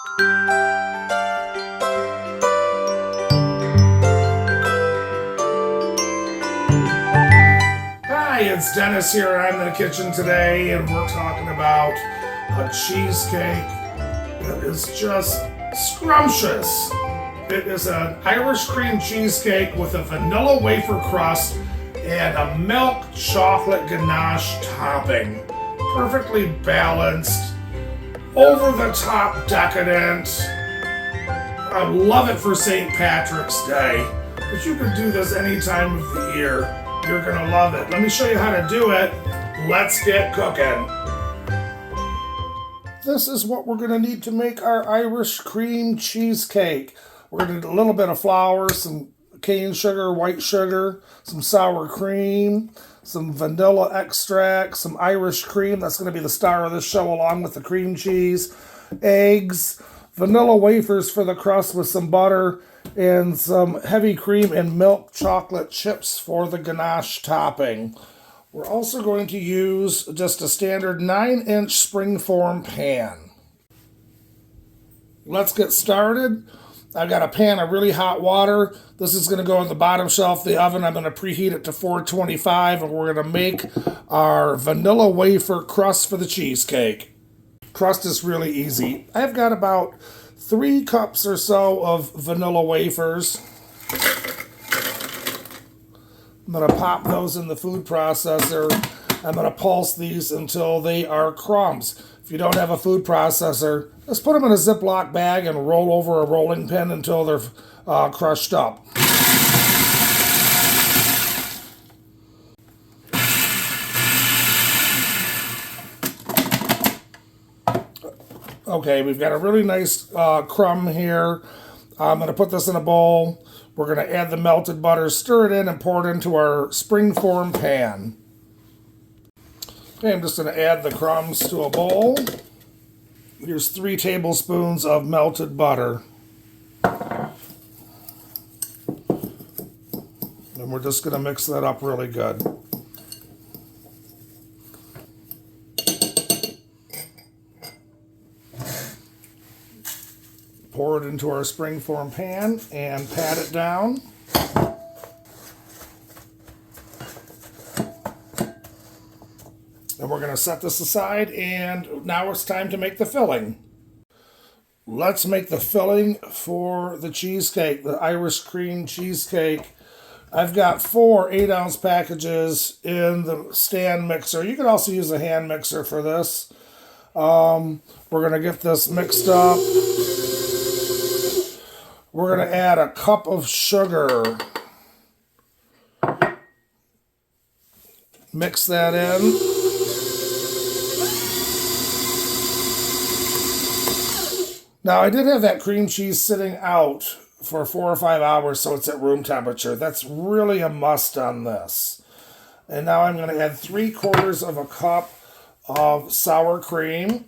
Hi, it's Dennis here. I'm in the kitchen today and we're talking about a cheesecake that is just scrumptious. It is an Irish cream cheesecake with a vanilla wafer crust and a milk chocolate ganache topping. Perfectly balanced, over the top decadent. I love it for St. Patrick's Day, but you can do this any time of the year. You're gonna love it. Let me show you how to do it. Let's get cooking. This is what we're gonna need to make our Irish cream cheesecake. We're gonna need a little bit of flour, some cane sugar, white sugar, some sour cream, some vanilla extract, some Irish cream. That's gonna be the star of this show along with the cream cheese, eggs, vanilla wafers for the crust with some butter, and some heavy cream and milk chocolate chips for the ganache topping. We're also going to use just a standard 9-inch springform pan. Let's get started. I've got a pan of really hot water. This is going to go on the bottom shelf of the oven. I'm going to preheat it to 425, and we're going to make our vanilla wafer crust for the cheesecake. Crust is really easy. I've got about 3 cups or so of vanilla wafers. I'm going to pop those in the food processor. I'm going to pulse these until they are crumbs. If you don't have a food processor, just put them in a Ziploc bag and roll over a rolling pin until they're crushed up. Okay, we've got a really nice crumb here. I'm going to put this in a bowl. We're going to add the melted butter, stir it in, and pour it into our springform pan. Okay, I'm just going to add the crumbs to a bowl. Here's 3 tablespoons of melted butter. And we're just going to mix that up really good. Pour it into our springform pan and pat it down. And we're going to set this aside, and now it's time to make the filling. Let's make the filling for the cheesecake, the Irish cream cheesecake. I've got 4 8-ounce packages in the stand mixer. You can also use a hand mixer for this. We're going to get this mixed up. We're going to add a cup of sugar. Mix that in. Now, I did have that cream cheese sitting out for 4 or 5 hours, so it's at room temperature. That's really a must on this. And now I'm going to add 3/4 of a cup of sour cream.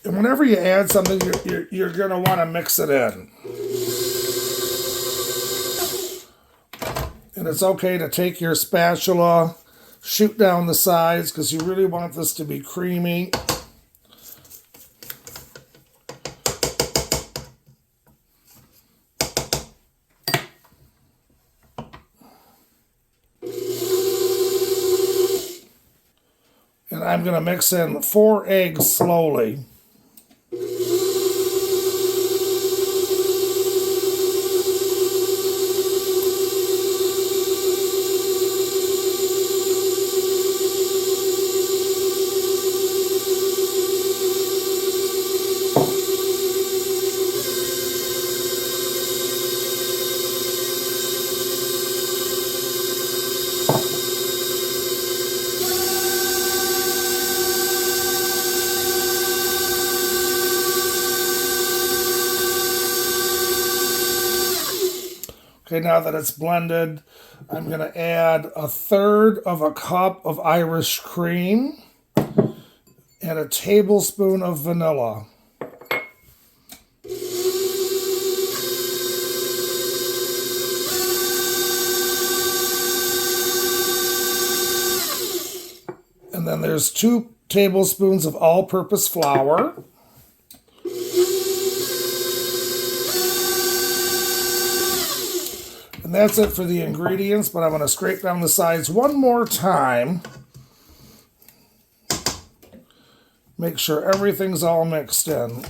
And whenever you add something, you're going to want to mix it in. And it's okay to take your spatula, shoot down the sides, because you really want this to be creamy. And I'm going to mix in 4 eggs slowly. Okay, now that it's blended, I'm going to add 1/3 of a cup of Irish cream and a tablespoon of vanilla. And And then there's 2 tablespoons of all-purpose flour. And that's it for the ingredients, but I'm going to scrape down the sides one more time. Make sure everything's all mixed in.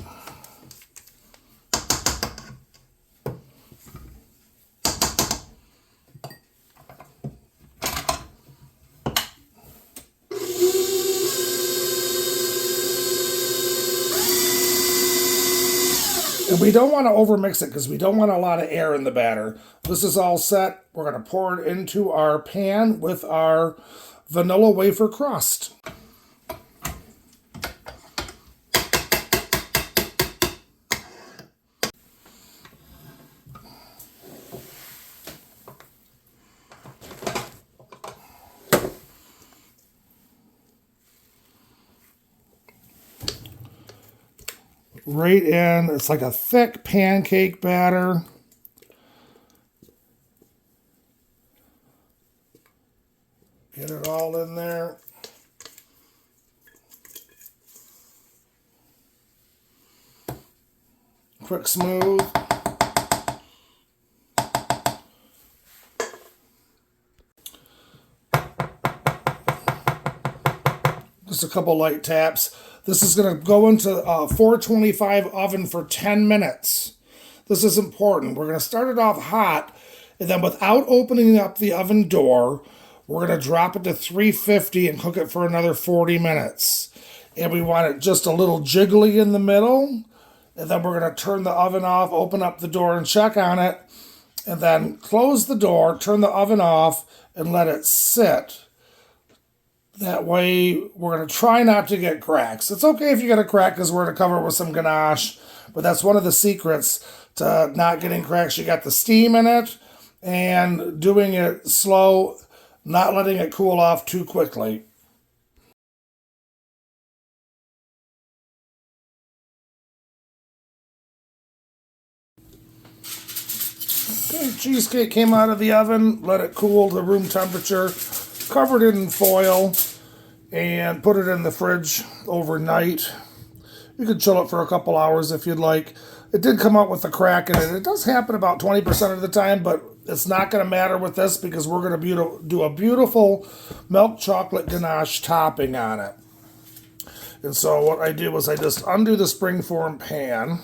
And we don't want to overmix it because we don't want a lot of air in the batter. This is all set. We're going to pour it into our pan with our vanilla wafer crust. Right in, it's like a thick pancake batter. Get it all in there. Quick smooth. Just a couple light taps. This is going to go into a 425 oven for 10 minutes. This is important. We're going to start it off hot, and then without opening up the oven door, we're going to drop it to 350 and cook it for another 40 minutes. And we want it just a little jiggly in the middle. And then we're going to turn the oven off, open up the door and check on it. And then close the door, turn the oven off, and let it sit. That way, we're going to try not to get cracks. It's okay if you get a crack because we're going to cover it with some ganache. But that's one of the secrets to not getting cracks. You got the steam in it and doing it slow, not letting it cool off too quickly. Okay, cheesecake came out of the oven, let it cool to room temperature, covered it in foil, and put it in the fridge overnight. You could chill it for a couple hours if you'd like. It did come out with a crack in it. It does happen about 20% of the time, but it's not going to matter with this because we're going to do a beautiful milk chocolate ganache topping on it. And so what I do is I just undo the springform pan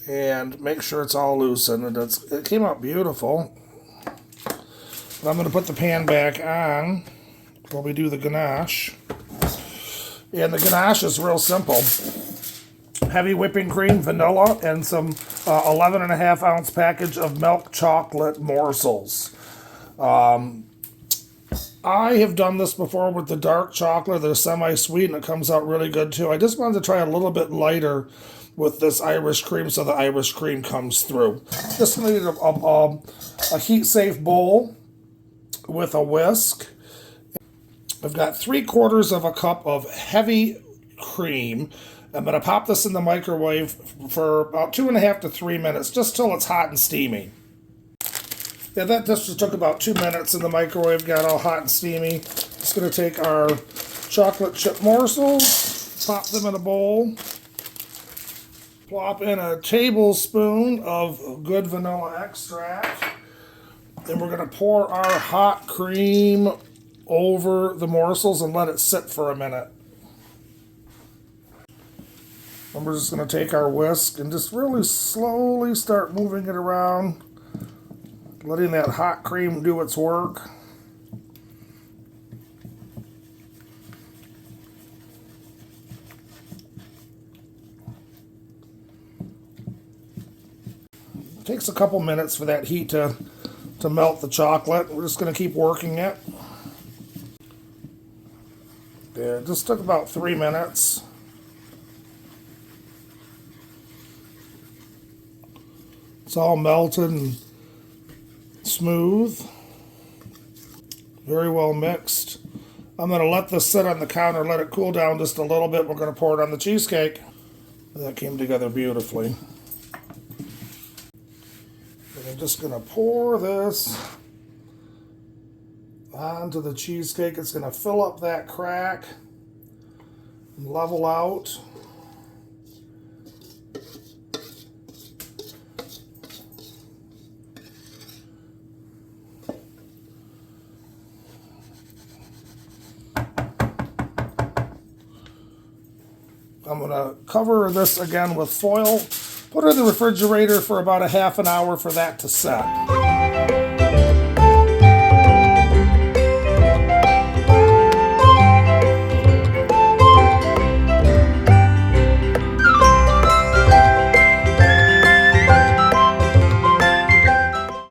and make sure it's all loosened. And it came out beautiful. But I'm going to put the pan back on while we do the ganache. And the ganache is real simple. Heavy whipping cream, vanilla, and some 11.5 ounce package of milk chocolate morsels. I have done this before with the dark chocolate. They're semi-sweet and it comes out really good too. I just wanted to try a little bit lighter with this Irish cream so the Irish cream comes through. Just need a heat-safe bowl with a whisk. I've got 3/4 of a cup of heavy cream. I'm going to pop this in the microwave for about 2.5 to 3 minutes, just till it's hot and steamy. Yeah, that just took about 2 minutes in the microwave, got all hot and steamy. Just going to take our chocolate chip morsels, pop them in a bowl, plop in a tablespoon of good vanilla extract. Then we're going to pour our hot cream over the morsels and let it sit for a minute. And we're just going to take our whisk and just really slowly start moving it around, letting that hot cream do its work. It takes a couple minutes for that heat to melt the chocolate. We're just going to keep working it. There, it just took about 3 minutes. It's all melted and smooth. Very well mixed. I'm going to let this sit on the counter, let it cool down just a little bit. We're going to pour it on the cheesecake. That came together beautifully. And I'm just going to pour this onto the cheesecake. It's going to fill up that crack and level out. I'm going to cover this again with foil. Put it in the refrigerator for about a half an hour for that to set.